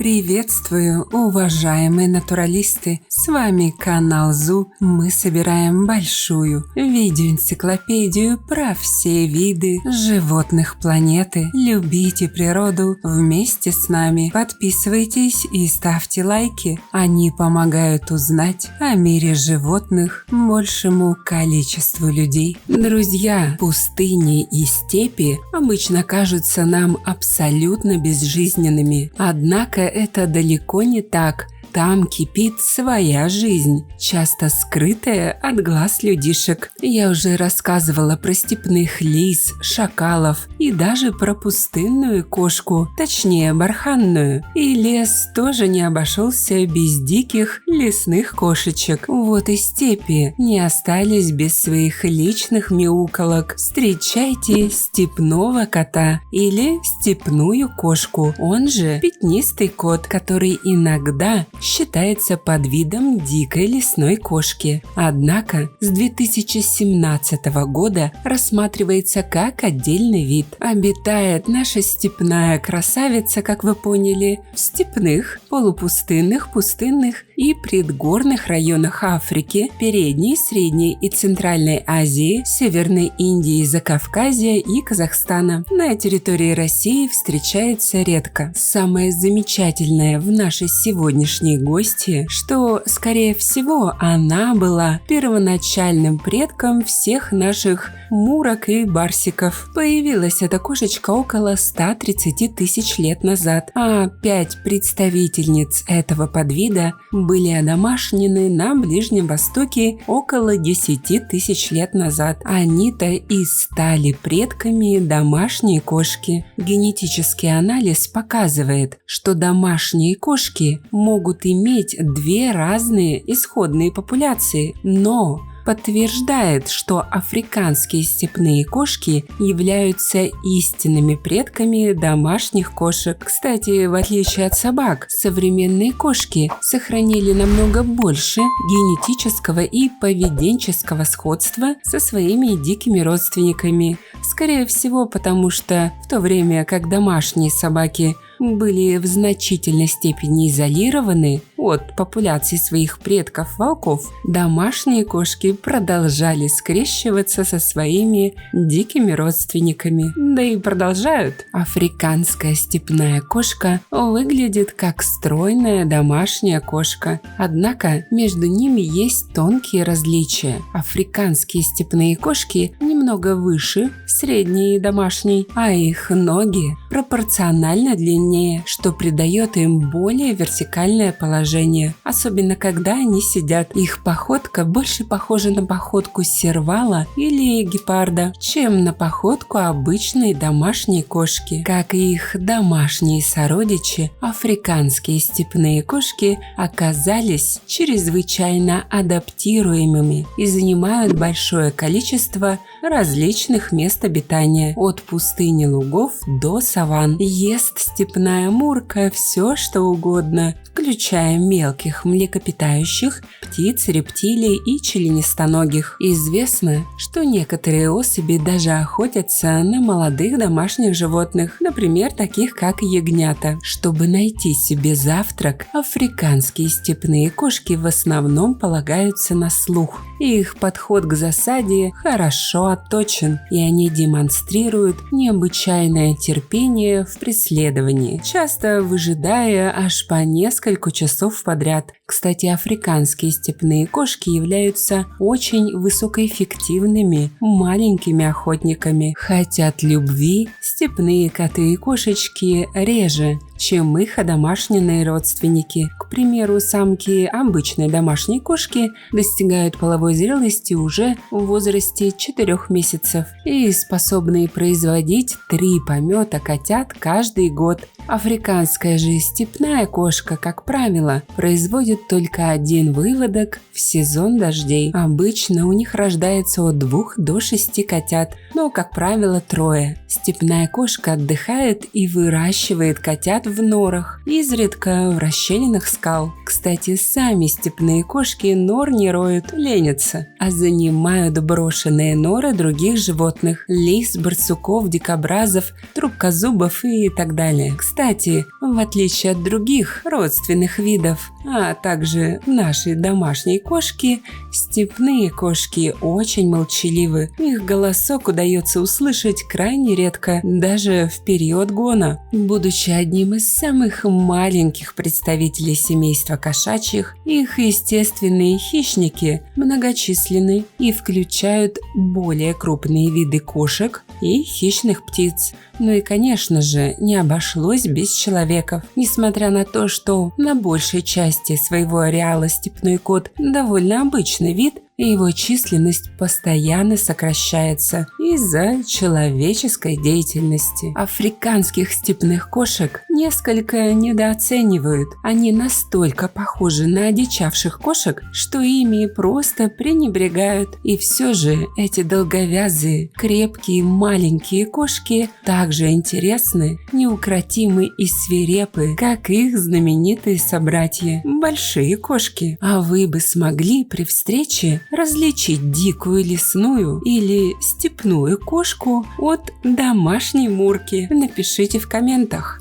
Приветствую, уважаемые натуралисты! С вами канал ЗУ. Мы собираем большую видеоэнциклопедию про все виды животных планеты. Любите природу вместе с нами. Подписывайтесь и ставьте лайки. Они помогают узнать о мире животных большему количеству людей. Друзья, пустыни и степи обычно кажутся нам абсолютно безжизненными. Однако это далеко не так. Там кипит своя жизнь, часто скрытая от глаз людишек. Я уже рассказывала про степных лис, шакалов и даже про пустынную кошку, точнее барханную. И лес тоже не обошелся без диких лесных кошечек. Вот и степи не остались без своих личных мяуколок. Встречайте степного кота или степную кошку, он же пятнистый кот, который иногда считается подвидом дикой лесной кошки. Однако с 2017 года рассматривается как отдельный вид. Обитает наша степная красавица, как вы поняли, в степных, полупустынных, пустынных и предгорных районах Африки, Передней, Средней и Центральной Азии, Северной Индии, Закавказья и Казахстана. На территории России встречается редко. Самое замечательное в нашей сегодняшней гости, что, скорее всего, она была первоначальным предком всех наших мурок и барсиков. Появилась эта кошечка около 130 тысяч лет назад, а 5 представительниц этого подвида были одомашнены на Ближнем Востоке около 10 тысяч лет назад. Они-то и стали предками домашней кошки. Генетический анализ показывает, что домашние кошки могут иметь две разные исходные популяции, но подтверждает, что африканские степные кошки являются истинными предками домашних кошек. Кстати, в отличие от собак, современные кошки сохранили намного больше генетического и поведенческого сходства со своими дикими родственниками. Скорее всего, потому что в то время как домашние собаки были в значительной степени изолированы от популяции своих предков-волков, домашние кошки продолжали скрещиваться со своими дикими родственниками. Да и продолжают. Африканская степная кошка выглядит как стройная домашняя кошка. Однако между ними есть тонкие различия. Африканские степные кошки немного выше средней домашней, а их ноги пропорционально длиннее, что придает им более вертикальное положение, особенно когда они сидят. Их походка больше похожа на походку сервала или гепарда, чем на походку обычной домашней кошки. Как и их домашние сородичи, африканские степные кошки оказались чрезвычайно адаптируемыми и занимают большое количество различных мест обитания, от пустыни лугов до саванн. Ест степная мурка все, что угодно, включая мелких млекопитающих, птиц, рептилий и членистоногих. Известно, что некоторые особи даже охотятся на молодых домашних животных, например, таких как ягнята. Чтобы найти себе завтрак, африканские степные кошки в основном полагаются на слух. Их подход к засаде хорошо отточен, и они демонстрируют необычайное терпение в преследовании, часто выжидая аж по несколько часов подряд. Кстати, африканские степные кошки являются очень высокоэффективными маленькими охотниками. Хотят любви, степные коты и кошечки реже, чем их одомашненные родственники. К примеру, самки обычной домашней кошки достигают половой зрелости уже в возрасте 4 месяцев и способны производить 3 помета котят каждый год. Африканская же степная кошка, как правило, производит имеют только один выводок в сезон дождей. Обычно у них рождается от 2 до 6 котят, но, как правило, 3. Степная кошка отдыхает и выращивает котят в норах, изредка в расщелинах скал. Кстати, сами степные кошки нор не роют, ленятся, а занимают брошенные норы других животных – лис, барсуков, дикобразов, трубкозубов и так далее. Кстати, в отличие от других родственных видов, а также нашей домашней кошки, степные кошки очень молчаливы. Их голосок удается услышать крайне редко, даже в период гона. Будучи одним из самых маленьких представителей семейства кошачьих, их естественные хищники многочисленны и включают более крупные виды кошек и хищных птиц. Ну и, конечно же, не обошлось без человеков. Несмотря на то, что на большей части своего ареала степной кот довольно обычный вид, его численность постоянно сокращается из-за человеческой деятельности. Африканских степных кошек несколько недооценивают. Они настолько похожи на одичавших кошек, что ими просто пренебрегают. И все же эти долговязые, крепкие, маленькие кошки также интересны, неукротимы и свирепы, как их знаменитые собратья – большие кошки. А вы бы смогли при встрече различить дикую лесную или степную кошку от домашней мурки? Напишите в комментах.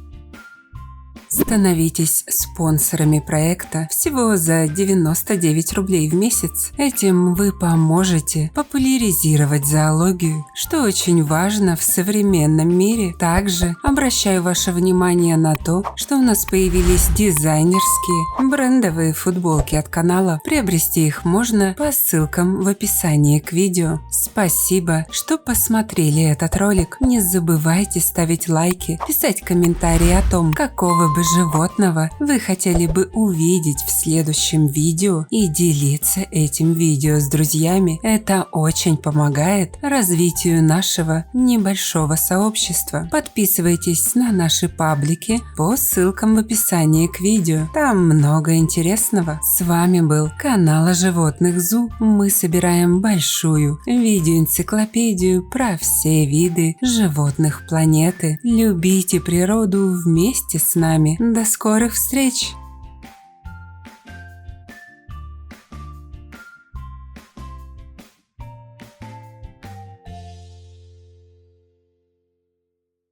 Становитесь спонсорами проекта всего за 99 рублей в месяц. Этим вы поможете популяризировать зоологию, что очень важно в современном мире. Также обращаю ваше внимание на то, что у нас появились дизайнерские брендовые футболки от канала. Приобрести их можно по ссылкам в описании к видео. Спасибо, что посмотрели этот ролик. Не забывайте ставить лайки, писать комментарии о том, какого бы животного вы хотели бы увидеть в следующем видео и делиться этим видео с друзьями. Это очень помогает развитию нашего небольшого сообщества. Подписывайтесь на наши паблики по ссылкам в описании к видео. Там много интересного. С вами был канал о животных ЗУ. Мы собираем большую видеоэнциклопедию про все виды животных планеты. Любите природу вместе с нами. До скорых встреч!